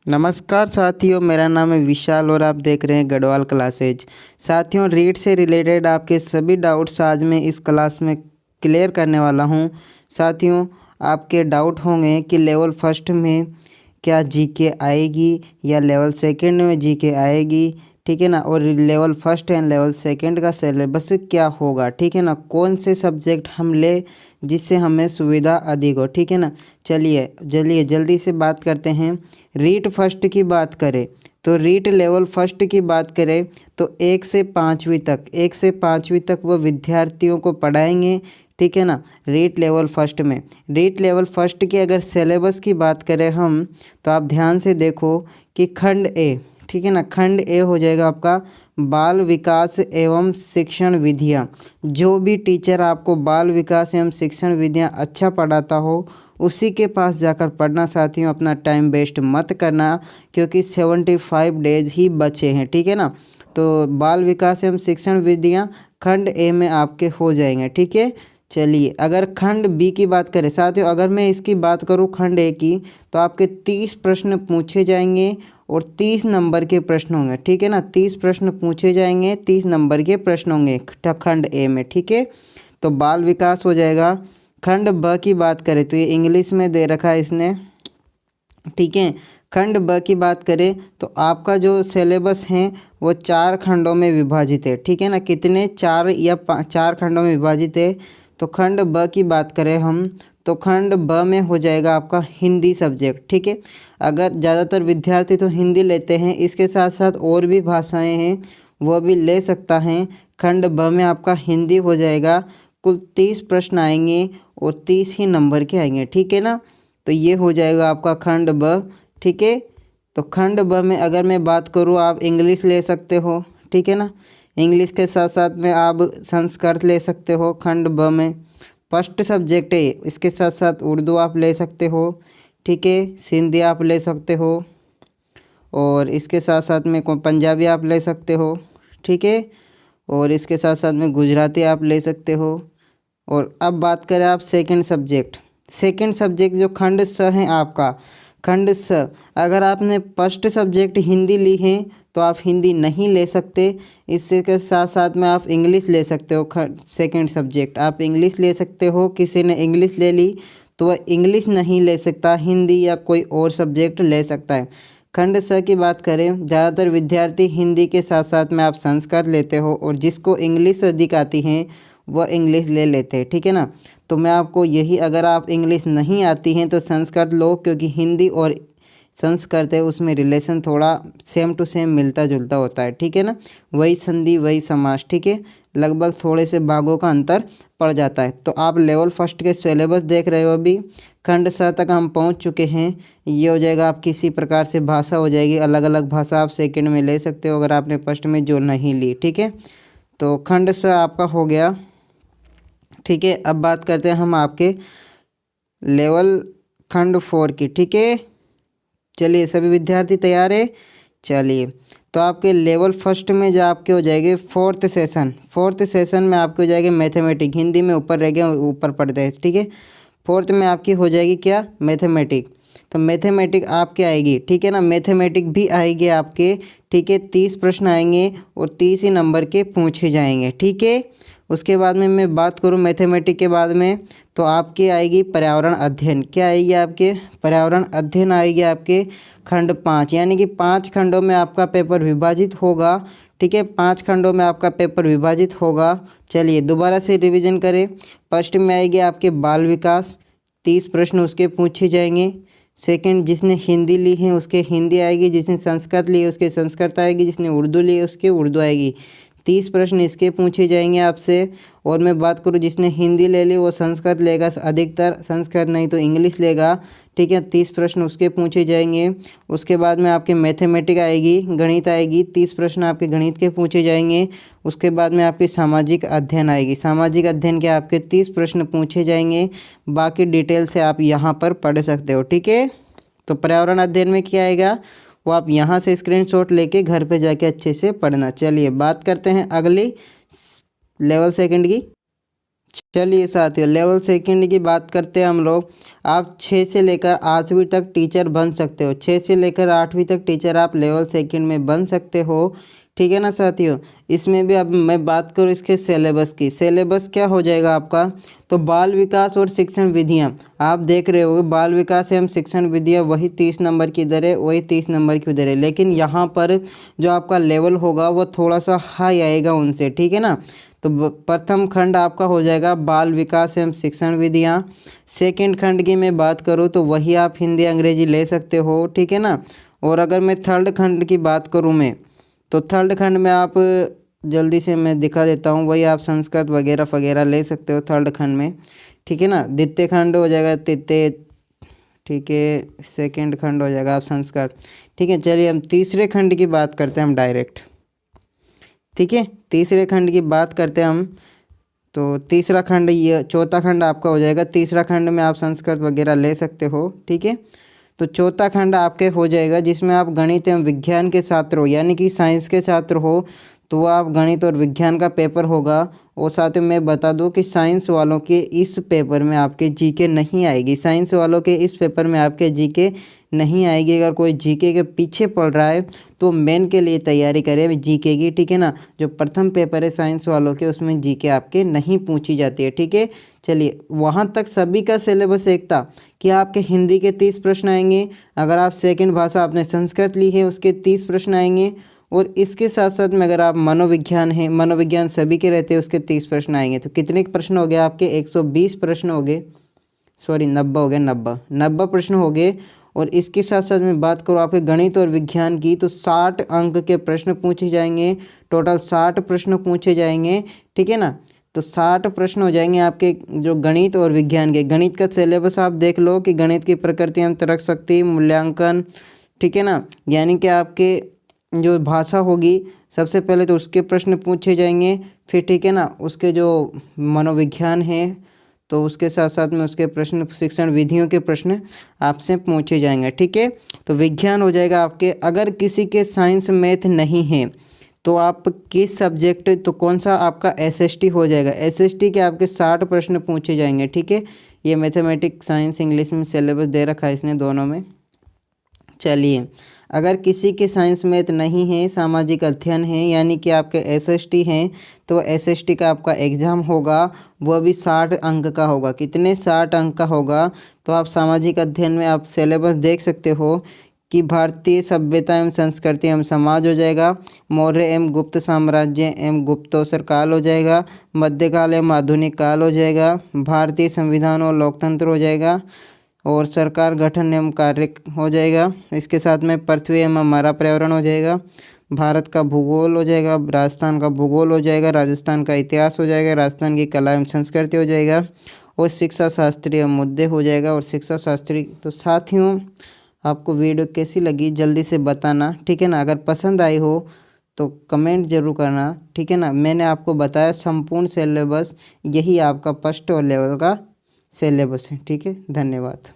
नमस्कार साथियों, मेरा नाम है विशाल और आप देख रहे हैं गढ़वाल क्लासेज। साथियों, रीट से रिलेटेड आपके सभी डाउट्स आज मैं इस क्लास में क्लियर करने वाला हूं। साथियों, आपके डाउट होंगे कि लेवल फर्स्ट में क्या जीके आएगी या लेवल सेकंड में जीके आएगी, ठीक है ना। और level first and level second का सिलेबस क्या होगा, ठीक है ना। कौन से सब्जेक्ट हम ले जिससे हमें सुविधा अधिक हो, ठीक है ना। चलिए जल्दी से बात करते हैं। रीट फर्स्ट की बात करें तो रीट लेवल फर्स्ट की बात करें तो 1 से 5वीं तक वो विद्यार्थियों को पढ़ाएंगे, ठीक है ना। रीट लेवल फर्स्ट में रीट लेवल फर्स्ट की अगर सिलेबस की बात करें हम, तो आप ध्यान से देखो कि खंड ए, ठीक है ना, खंड ए हो जाएगा आपका बाल विकास एवं शिक्षण विधियाँ। जो भी टीचर आपको बाल विकास एवं शिक्षण विधियाँ अच्छा पढ़ाता हो उसी के पास जाकर पढ़ना साथियों। अपना टाइम वेस्ट मत करना, क्योंकि 75 डेज ही बचे हैं, ठीक है ना। तो बाल विकास एवं शिक्षण विधियाँ खंड ए में आपके हो जाएंगे, ठीक है। चलिए, अगर खंड बी की बात करें साथियों, अगर मैं इसकी बात करूं खंड ए की, तो आपके 30 प्रश्न पूछे जाएंगे और 30 नंबर के प्रश्न होंगे, ठीक है ना। 30 प्रश्न पूछे जाएंगे, 30 नंबर के प्रश्न होंगे खंड ए में, ठीक है। तो बाल विकास हो जाएगा। खंड ब की बात करें तो ये इंग्लिश में दे रखा है इसने, ठीक है। खंड ब की बात करें तो आपका जो सिलेबस है वो 4 खंडों में विभाजित है, ठीक है ना। कितने, 4 खंडों में विभाजित है। तो खंड ब की बात करें हम, तो खंड ब में हो जाएगा आपका हिंदी सब्जेक्ट, ठीक है। अगर ज़्यादातर विद्यार्थी तो हिंदी लेते हैं, इसके साथ साथ और भी भाषाएं हैं वो भी ले सकता है। खंड ब में आपका हिंदी हो जाएगा। कुल 30 प्रश्न आएंगे और 30 ही नंबर के आएंगे, ठीक है ना। तो ये हो जाएगा आपका खंड ब, ठीक है। तो खंड ब में अगर मैं बात करूँ, आप इंग्लिश ले सकते हो, ठीक है ना। इंग्लिश के साथ साथ में आप संस्कृत ले सकते हो। खंड ब में फर्स्ट सब्जेक्ट है, इसके साथ साथ उर्दू आप ले सकते हो, ठीक है। सिंधी आप ले सकते हो और इसके साथ साथ में पंजाबी आप ले सकते हो, ठीक है। और इसके साथ साथ में गुजराती आप ले सकते हो। और अब बात करें आप सेकंड सब्जेक्ट जो खंड स है आपका, खंड स, अगर आपने फर्स्ट सब्जेक्ट हिंदी ली है तो आप हिंदी नहीं ले सकते। इससे के साथ साथ में आप इंग्लिश ले सकते हो। सेकंड सब्जेक्ट आप इंग्लिश ले सकते हो। किसी ने इंग्लिश ले ली तो वह इंग्लिश नहीं ले सकता, हिंदी या कोई और सब्जेक्ट ले सकता है। खंड स की बात करें, ज़्यादातर विद्यार्थी हिंदी के साथ साथ में आप संस्कृत लेते हो और जिसको इंग्लिश अधिक आती है वह इंग्लिश ले लेते हैं, ठीक है ना। तो मैं आपको यही, अगर आप इंग्लिश नहीं आती हैं तो संस्कृत लो, क्योंकि हिंदी और संस्कृत है उसमें रिलेशन थोड़ा सेम टू सेम मिलता जुलता होता है, ठीक है ना। वही संधि वही समास, ठीक है। लगभग थोड़े से भागों का अंतर पड़ जाता है। तो आप लेवल फर्स्ट के सिलेबस देख रहे हो। अभी खंड स तक हम पहुंच चुके हैं। ये हो जाएगा आप किसी प्रकार से भाषा हो जाएगी, अलग अलग भाषा आप सेकंड में ले सकते हो अगर आपने फर्स्ट में जो नहीं ली, ठीक है। तो खंड स आपका हो गया, ठीक है। अब बात करते हैं हम आपके लेवल खंड 4 की, ठीक है। चलिए, सभी विद्यार्थी तैयार है। चलिए, तो आपके लेवल फर्स्ट में जो आपके हो जाएंगे फोर्थ सेशन में आपके हो जाएगी मैथमेटिक। हिंदी में ऊपर रह गए, ऊपर पढ़ते हैं, ठीक है। फोर्थ में आपकी हो जाएगी क्या, मैथमेटिक। तो मैथमेटिक आपके आएगी, ठीक है ना। मैथमेटिक भी आएगी आपके, ठीक है। 30 प्रश्न आएंगे और 30 ही नंबर के पूछे जाएंगे, ठीक है। उसके बाद में मैं बात करूं मैथमेटिक के बाद में, तो आपकी आएगी पर्यावरण अध्ययन। क्या आएगी आपके, पर्यावरण अध्ययन आएगी आपके खंड 5, यानी कि 5 खंडों में आपका पेपर विभाजित होगा, ठीक है। 5 खंडों में आपका पेपर विभाजित होगा। चलिए दोबारा से रिवीजन करें। फर्स्ट में आएगी आपके बाल विकास, 30 प्रश्न उसके पूछे जाएंगे। सेकंड, जिसने हिंदी ली है उसके हिंदी आएगी, जिसने संस्कृत ली है उसके संस्कृत आएगी, जिसने उर्दू ली है उसके उर्दू आएगी। 30 प्रश्न इसके पूछे जाएंगे आपसे। और मैं बात करूँ जिसने हिंदी ले ली वो संस्कृत लेगा, अधिकतर संस्कृत नहीं तो इंग्लिश लेगा, ठीक है। 30 प्रश्न उसके पूछे जाएंगे। उसके बाद में आपके मैथमेटिक आएगी, गणित आएगी, 30 प्रश्न आपके गणित के पूछे जाएंगे। उसके बाद में आपकी सामाजिक अध्ययन आएगी, सामाजिक अध्ययन के आपके 30 प्रश्न पूछे जाएंगे। बाकी डिटेल से आप यहाँ पर पढ़ सकते हो, ठीक है। तो पर्यावरण अध्ययन में क्या आएगा वो आप यहाँ से स्क्रीनशॉट लेके घर पे जाके अच्छे से पढ़ना। चलिए बात करते हैं अगली लेवल सेकंड की। चलिए साथियों, लेवल सेकंड की बात करते हैं हम लोग। आप 6 से लेकर 8वीं तक टीचर बन सकते हो। 6 से लेकर 8वीं तक टीचर आप लेवल सेकंड में बन सकते हो, ठीक है ना साथियों। इसमें भी अब मैं बात करूँ इसके सिलेबस की। सिलेबस क्या हो जाएगा आपका, तो बाल विकास और शिक्षण विधियाँ आप देख रहे होगे। बाल विकास एवं शिक्षण विधियाँ वही 30 नंबर की दर है, वही 30 नंबर की दर है, लेकिन यहाँ पर जो आपका लेवल होगा वो थोड़ा सा हाई आएगा उनसे, ठीक है ना। तो प्रथम खंड आपका हो जाएगा बाल विकास एवं शिक्षण विधियाँ। सेकंड खंड की मैं बात करूँ तो वही आप हिंदी अंग्रेजी ले सकते हो, ठीक है ना। और अगर मैं थर्ड खंड की बात करूँ मैं, तो थर्ड खंड में आप जल्दी से मैं दिखा देता हूँ, वही आप संस्कृत वगैरह वगैरह ले सकते हो थर्ड खंड में, ठीक है ना। द्वितीय खंड हो जाएगा तृतीय, ठीक है। सेकंड खंड हो जाएगा आप संस्कृत, ठीक है। चलिए हम तीसरे खंड की बात करते हैं हम डायरेक्ट, ठीक है। तीसरे खंड की बात करते हैं हम, तो तीसरा खंड, ये चौथा खंड आपका हो जाएगा। तीसरा खंड में आप संस्कृत वगैरह ले सकते हो, ठीक है। तो चौथा खंड आपके हो जाएगा जिसमें आप गणित एवं विज्ञान के छात्र हो, यानी कि साइंस के छात्र हो, तो आप गणित और विज्ञान का पेपर होगा। और साथ ही मैं बता दूं कि साइंस वालों के इस पेपर में आपके जीके नहीं आएगी। साइंस वालों के इस पेपर में आपके जीके नहीं आएगी। अगर कोई जीके के पीछे पड़ रहा है तो मेन के लिए तैयारी करें जीके की, ठीक है ना। जो प्रथम पेपर है साइंस वालों के, उसमें जीके आपके नहीं पूछी जाती है, ठीक है। चलिए, वहाँ तक सभी का सिलेबस एक था कि आपके हिंदी के 30 प्रश्न आएंगे। अगर आप सेकंड भाषा आपने संस्कृत ली है उसके 30 प्रश्न आएंगे। और इसके साथ साथ में अगर आप मनोविज्ञान है, मनोविज्ञान सभी के रहते हैं, उसके 30 प्रश्न आएंगे। तो कितने प्रश्न हो गए आपके, 120 प्रश्न हो गए, सॉरी 90 हो गए, 90 प्रश्न हो गए। और इसके साथ साथ मैं बात करूँ आपके गणित और विज्ञान की, तो 60 अंक के प्रश्न पूछे जाएंगे। टोटल 60 प्रश्न पूछे जाएंगे, ठीक है ना। तो 60 प्रश्न हो जाएंगे आपके जो गणित और विज्ञान के। गणित का सिलेबस आप देख लो कि गणित की प्रकृति, अंतरिक्ष शक्ति, मूल्यांकन, ठीक है ना। यानी कि आपके जो भाषा होगी सबसे पहले तो उसके प्रश्न पूछे जाएंगे, फिर ठीक है ना उसके जो मनोविज्ञान है तो उसके साथ साथ में उसके प्रश्न, शिक्षण विधियों के प्रश्न आपसे पूछे जाएंगे, ठीक है। तो विज्ञान हो जाएगा आपके। अगर किसी के साइंस मैथ नहीं है तो आप किस सब्जेक्ट, तो कौन सा आपका एसएसटी हो जाएगा। एसएसटी के आपके 60 प्रश्न पूछे जाएंगे, ठीक है। ये मैथमेटिक्स, साइंस, इंग्लिश में सिलेबस दे रखा है इसने दोनों में। चलिए, अगर किसी के साइंस मैथ नहीं है, सामाजिक अध्ययन है, यानी कि आपके एसएसटी हैं, तो एसएसटी का आपका एग्ज़ाम होगा वो भी 60 अंक का होगा। कितने, 60 अंक का होगा। तो आप सामाजिक अध्ययन में आप सिलेबस देख सकते हो कि भारतीय सभ्यता एवं संस्कृति एवं समाज हो जाएगा, मौर्य एवं गुप्त साम्राज्य एवं गुप्तोत्तर काल हो जाएगा, मध्यकाल एवं आधुनिक काल हो जाएगा, भारतीय संविधान और लोकतंत्र हो जाएगा, और सरकार गठन एवं कार्य हो जाएगा। इसके साथ में पृथ्वी एवं हमारा पर्यावरण हो जाएगा, भारत का भूगोल हो जाएगा, राजस्थान का भूगोल हो जाएगा, राजस्थान का इतिहास हो जाएगा, राजस्थान की कला एवं संस्कृति हो जाएगा, और शिक्षा शास्त्रीय मुद्दे हो जाएगा, और शिक्षा शास्त्री। तो साथियों, आपको वीडियो कैसी लगी जल्दी से बताना, ठीक है ना। अगर पसंद आई हो तो कमेंट जरूर करना, ठीक है ना। मैंने आपको बताया संपूर्ण सिलेबस, यही आपका फर्स्ट और लेवल का सिलेबस है, ठीक है। धन्यवाद।